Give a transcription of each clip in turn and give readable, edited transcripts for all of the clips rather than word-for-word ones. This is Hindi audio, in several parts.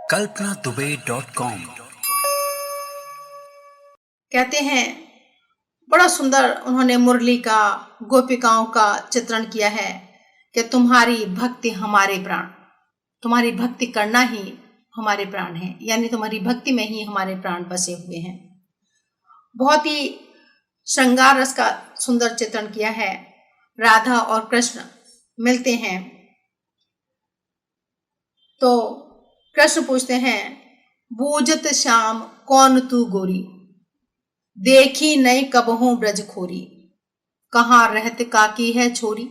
kalpanaDubey.com। कहते हैं बड़ा सुंदर उन्होंने मुरली का, गोपिकाओं का चित्रण किया है कि तुम्हारी भक्ति हमारे प्राण, तुम्हारी भक्ति करना ही हमारे प्राण है, यानी तुम्हारी भक्ति में ही हमारे प्राण बसे हुए हैं। बहुत ही श्रृंगार रस का सुंदर चित्रण किया है। राधा और कृष्ण मिलते हैं तो कृष्ण पूछते हैं, बूझत श्याम कौन तू गोरी, देखी नई कबहू ब्रज खोरी, कहाँ रहत काकी है छोरी।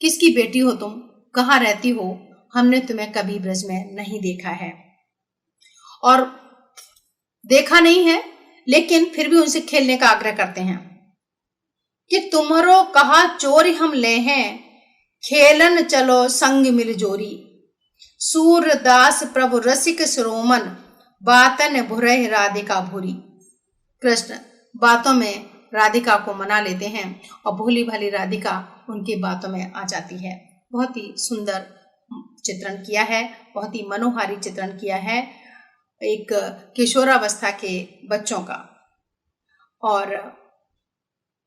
किसकी बेटी हो तुम, कहाँ रहती हो, हमने तुम्हें कभी ब्रज में नहीं देखा है। और देखा नहीं है लेकिन फिर भी उनसे खेलने का आग्रह करते हैं कि तुम्हारो कहा चोरी हम ले हैं, खेलन चलो संग मिल जोरी। सूरदास प्रभु रसिक शिरोमन, बातन भुरह राधिका भूरी। कृष्ण बातों में राधिका को मना लेते हैं और भोली भाली राधिका उनकी बातों में आ जाती है। बहुत ही सुंदर चित्रण किया है, बहुत ही मनोहारी चित्रण किया है एक किशोरावस्था के बच्चों का। और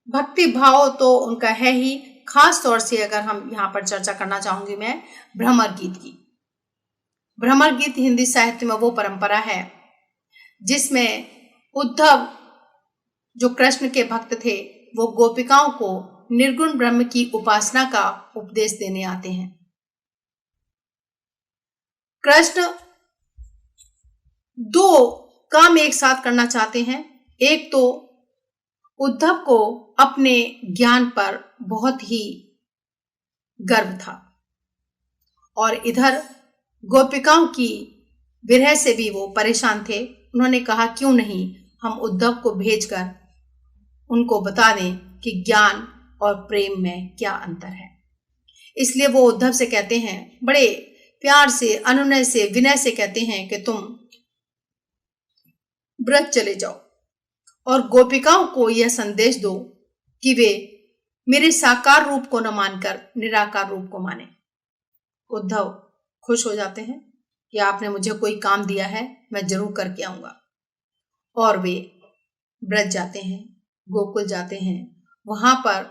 भक्ति भाव तो उनका है ही, खास तौर से अगर हम यहाँ पर चर्चा करना चाहूंगी मैं भ्रमर गीत की। भ्रमर गीत हिंदी साहित्य में वो परंपरा है जिसमें उद्धव जो कृष्ण के भक्त थे वो गोपिकाओं को निर्गुण ब्रह्म की उपासना का उपदेश देने आते हैं। कृष्ण दो काम एक साथ करना चाहते हैं। एक तो उद्धव को अपने ज्ञान पर बहुत ही गर्व था और इधर गोपिकाओं की विरह से भी वो परेशान थे। उन्होंने कहा क्यों नहीं हम उद्धव को भेजकर उनको बता दें कि ज्ञान और प्रेम में क्या अंतर है। इसलिए वो उद्धव से कहते हैं, बड़े प्यार से, अनुनय से, विनय से कहते हैं कि तुम ब्रज चले जाओ और गोपिकाओं को यह संदेश दो कि वे मेरे साकार रूप को न मानकर निराकार रूप को माने। उद्धव खुश हो जाते हैं कि आपने मुझे कोई काम दिया है, मैं जरूर करके आऊंगा। और वे ब्रज जाते हैं, गोकुल जाते हैं। वहां पर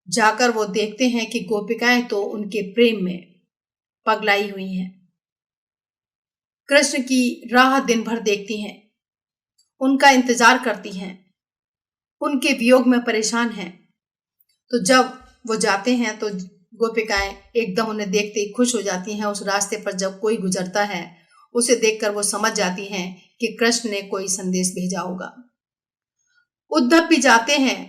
जाकर वो देखते हैं कि गोपिकाएं तो उनके प्रेम में पगलाई हुई हैं, कृष्ण की राह दिन भर देखती हैं, उनका इंतजार करती हैं, उनके वियोग में परेशान हैं। तो जब वो जाते हैं तो गोपिकाएं एकदम उन्हें देखते ही खुश हो जाती हैं। उस रास्ते पर जब कोई गुजरता है उसे देखकर वो समझ जाती हैं कि कृष्ण ने कोई संदेश भेजा होगा। उद्धव भी जाते हैं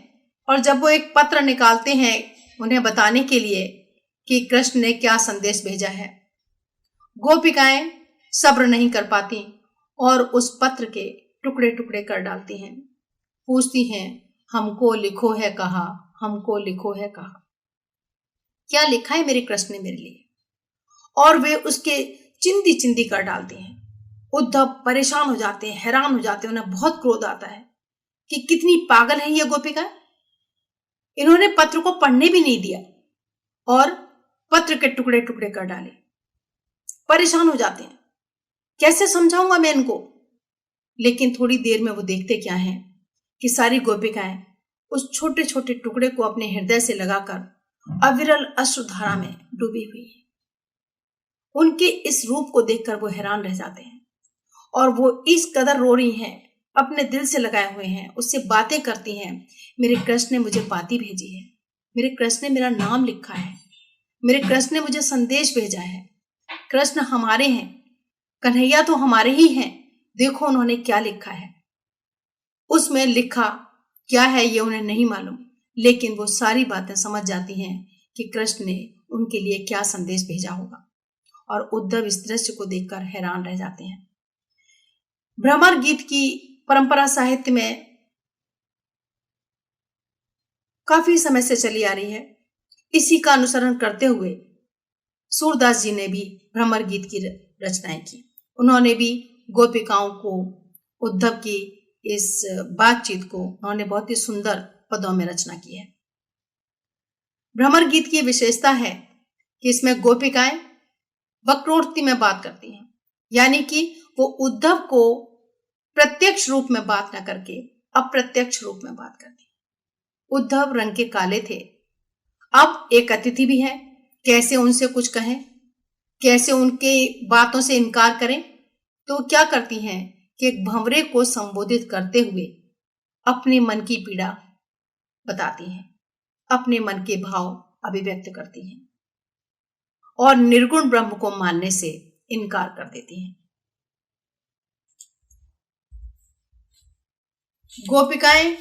और जब वो एक पत्र निकालते हैं उन्हें बताने के लिए कि कृष्ण ने क्या संदेश भेजा है, गोपिकाएं सब्र नहीं कर पाती और उस पत्र के टुकड़े टुकड़े कर डालती हैं। पूछती हैं, हमको लिखो है कहा, हमको लिखो है कहा, क्या लिखा है मेरे कृष्ण ने मेरे लिए। और वे उसके चिंदी चिंदी कर डालते हैं। उद्धव परेशान हो जाते हैं, हैरान हो जाते हैं, उन्हें बहुत क्रोध आता है कि कितनी पागल है ये गोपिका, इन्होंने पत्र को पढ़ने भी नहीं दिया और पत्र के टुकड़े टुकड़े कर डाले। परेशान हो जाते हैं, कैसे समझाऊंगा मैं इनको। लेकिन थोड़ी देर में वो देखते क्या है कि सारी गोपिकाएं उस छोटे छोटे टुकड़े को अपने हृदय से लगाकर अविरल अश्रुधारा में डूबी हुई है। उनके इस रूप को देखकर वो हैरान रह जाते हैं और वो इस कदर रो रही हैं, अपने दिल से लगाए हुए हैं, उससे बातें करती हैं। मेरे कृष्ण ने मुझे पाती भेजी है, मेरे कृष्ण ने मेरा नाम लिखा है, मेरे कृष्ण ने मुझे संदेश भेजा है, कृष्ण हमारे हैं, कन्हैया तो हमारे ही हैं, देखो उन्होंने क्या लिखा है। उसमें लिखा क्या है ये उन्हें नहीं मालूम, लेकिन वो सारी बातें समझ जाती हैं कि कृष्ण ने उनके लिए क्या संदेश भेजा होगा। और उद्धव इस दृश्य को देखकर हैरान रह जाते हैं। भ्रमर गीत की परंपरा साहित्य में काफी समय से चली आ रही है। इसी का अनुसरण करते हुए सूरदास जी ने भी भ्रमर गीत की रचनाएं की। उन्होंने भी गोपिकाओं को, उद्धव की इस बातचीत को उन्होंने बहुत ही सुंदर पदों में रचना की है। भ्रमर गीत की विशेषता है कि इसमें गोपिकाएं वक्रोक्ति में बात करती हैं, यानी कि वो उद्धव को प्रत्यक्ष रूप में बात न करके अप्रत्यक्ष रूप में बात करती। उद्धव रंग के काले थे, अब एक अतिथि भी है, कैसे उनसे कुछ कहें, कैसे उनके बातों से इनकार करें। तो क्या करती हैं कि एक भंवरे को संबोधित करते हुए अपने मन की पीड़ा बताती हैं, अपने मन के भाव अभिव्यक्त करती हैं और निर्गुण ब्रह्म को मानने से इनकार कर देती हैं। गोपिकाएं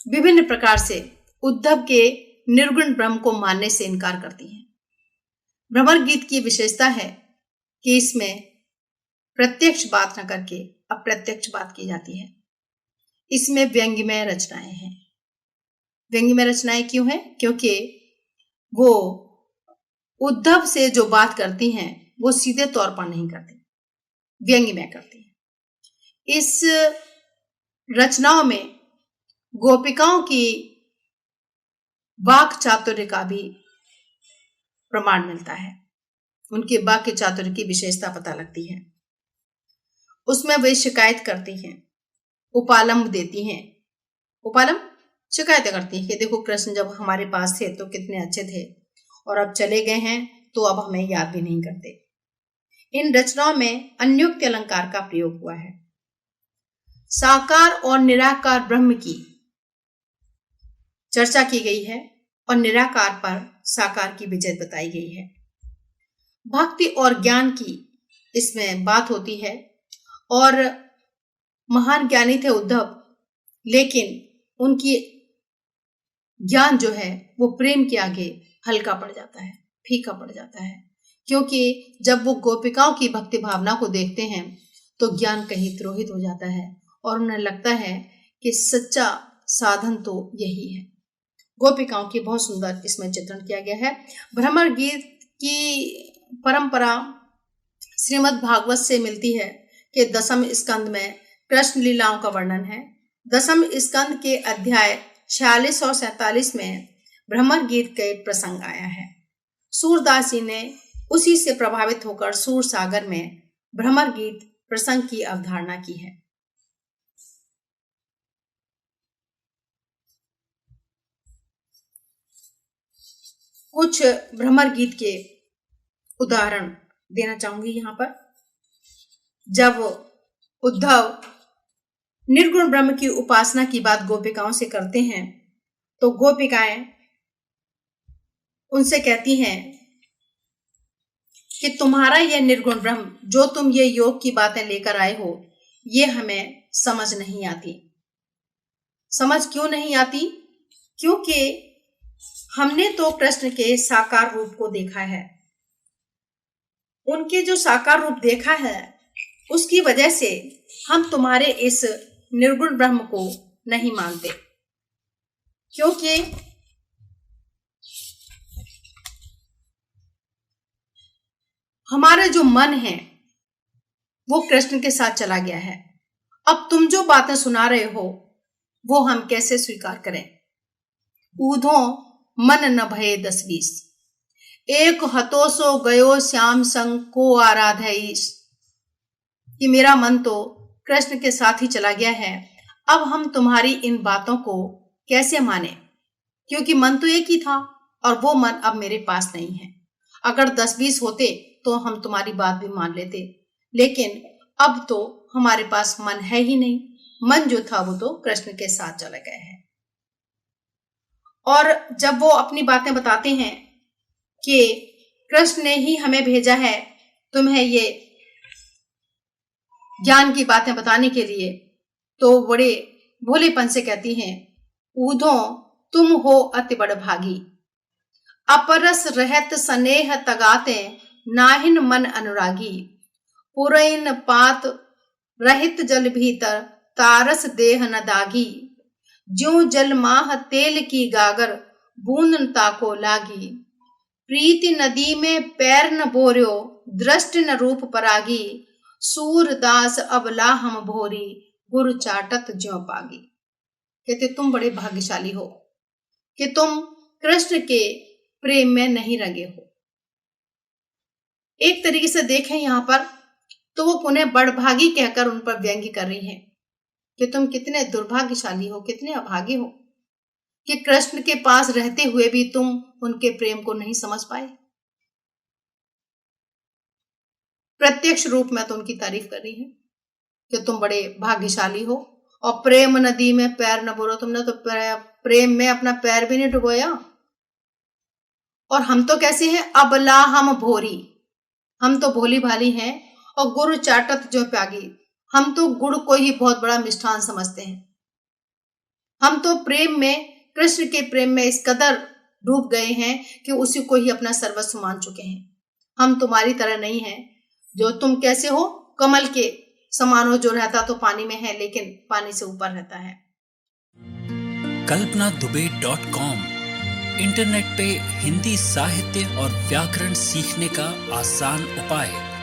विभिन्न प्रकार से उद्धव के निर्गुण ब्रह्म को मानने से इनकार करती हैं। भ्रमर गीत की विशेषता है कि इसमें प्रत्यक्ष बात न करके अप्रत्यक्ष बात की जाती है। इसमें व्यंग्यमय रचनाएं हैं। व्यंग्यमय रचनाएं क्यों हैं? क्योंकि वो उद्धव से जो बात करती हैं वो सीधे तौर पर नहीं करती, व्यंग्यमय करती हैं। इस रचनाओं में गोपिकाओं की वाक् चातुर्य का भी प्रमाण मिलता है, उनके वाक्य चातुर्य की विशेषता पता लगती है। उसमें वे शिकायत करती हैं, उपालंब देती हैं। उपालंब शिकायतें करती हैं कि देखो कृष्ण जब हमारे पास थे तो कितने अच्छे थे और अब चले गए हैं तो अब हमें याद भी नहीं करते। इन रचनाओं में अन्योक्ति अलंकार का प्रयोग हुआ है। साकार और निराकार ब्रह्म की चर्चा की गई है और निराकार पर साकार की विजय बताई गई है। भक्ति और ज्ञान की इसमें बात होती है और महान ज्ञानी थे उद्धव, लेकिन उनकी ज्ञान जो है वो प्रेम के आगे हल्का पड़ जाता है, फीका पड़ जाता है, क्योंकि जब वो गोपिकाओं की भक्ति भावना को देखते हैं तो ज्ञान कहीं तिरोहित हो जाता है और उन्हें लगता है कि सच्चा साधन तो यही है। गोपिकाओं की बहुत सुंदर इसमें चित्रण किया गया है। भ्रमर गीत की परंपरा श्रीमद् भागवत से मिलती है कि दसम स्कंद में कृष्ण लीलाओं का वर्णन है। दसम स्कंद के अध्याय 46 और 47 में भ्रमर गीत का एक प्रसंग आया है। सूरदास जी ने उसी से प्रभावित होकर सूर सागर में भ्रमर गीत प्रसंग की अवधारणा की है। कुछ भ्रमर गीत के उदाहरण देना चाहूंगी यहां पर। जब उद्धव निर्गुण ब्रह्म की उपासना की बात गोपिकाओं से करते हैं तो गोपिकाएं उनसे कहती हैं कि तुम्हारा यह निर्गुण ब्रह्म, जो तुम ये योग की बातें लेकर आए हो, ये हमें समझ नहीं आती। समझ क्यों नहीं आती? क्योंकि हमने तो कृष्ण के साकार रूप को देखा है। उनके जो साकार रूप देखा है उसकी वजह से हम तुम्हारे इस निर्गुण ब्रह्म को नहीं मानते, क्योंकि हमारा जो मन है वो कृष्ण के साथ चला गया है। अब तुम जो बातें सुना रहे हो वो हम कैसे स्वीकार करें? ऊधो मन न भये 10-20, एक हतो सो गयो श्याम संग को आराधईश, कि मेरा मन तो कृष्ण के साथ ही चला गया है, अब हम तुम्हारी इन बातों को कैसे माने, क्योंकि मन तो एक ही था और वो मन अब मेरे पास नहीं है। अगर 10-20 होते तो हम तुम्हारी बात भी मान लेते, लेकिन अब तो हमारे पास मन है ही नहीं। मन जो था वो तो कृष्ण के साथ चला गया है। और जब वो अपनी बातें बताते हैं कि कृष्ण ने ही हमें भेजा है तुम्हें ये ज्ञान की बातें बताने के लिए, तो बड़े भोलेपन से कहती हैं, ऊधो तुम हो अति बड़ भागी, अपरस रहत स्नेह तगाते नाहिन मन अनुरागी, पुरैन पात रहित जल भीतर तारस देह न दागी, ज्यों जल माह तेल की गागर बूंद ताको लागी, प्रीति नदी में पैर न बोर्यो दृष्टि न रूप परागी, सूरदास अबला हम भोरी गुरु चाटत ज्यों पागी। कहते तुम बड़े भाग्यशाली हो कि तुम कृष्ण के प्रेम में नहीं रंगे हो। एक तरीके से देखें यहां पर तो वो उन्हें बड़भागी कहकर उन पर व्यंग्य कर रही हैं कि तुम कितने दुर्भाग्यशाली हो, कितने अभागे हो कि कृष्ण के पास रहते हुए भी तुम उनके प्रेम को नहीं समझ पाए। प्रत्यक्ष रूप में तो उनकी तारीफ कर रही है कि तुम बड़े भाग्यशाली हो और प्रेम नदी में पैर न बुरो, तुमने तो प्रेम में अपना पैर भी नहीं डुबोया। और हम तो कैसे हैं, अबला हम भोरी, हम तो भोली भाली हैं। और गुड़ चाटत जो प्यागी, हम तो गुड़ को ही बहुत बड़ा मिष्ठान समझते हैं। हम तो प्रेम में, कृष्ण के प्रेम में इस कदर डूब गए हैं कि उसी को ही अपना सर्वस्व मान चुके हैं। हम तुम्हारी तरह नहीं हैं, जो तुम कैसे हो, कमल के समान हो, जो रहता तो पानी में है लेकिन पानी से ऊपर रहता है। kalpanadube.com इंटरनेट पे हिंदी साहित्य और व्याकरण सीखने का आसान उपाय।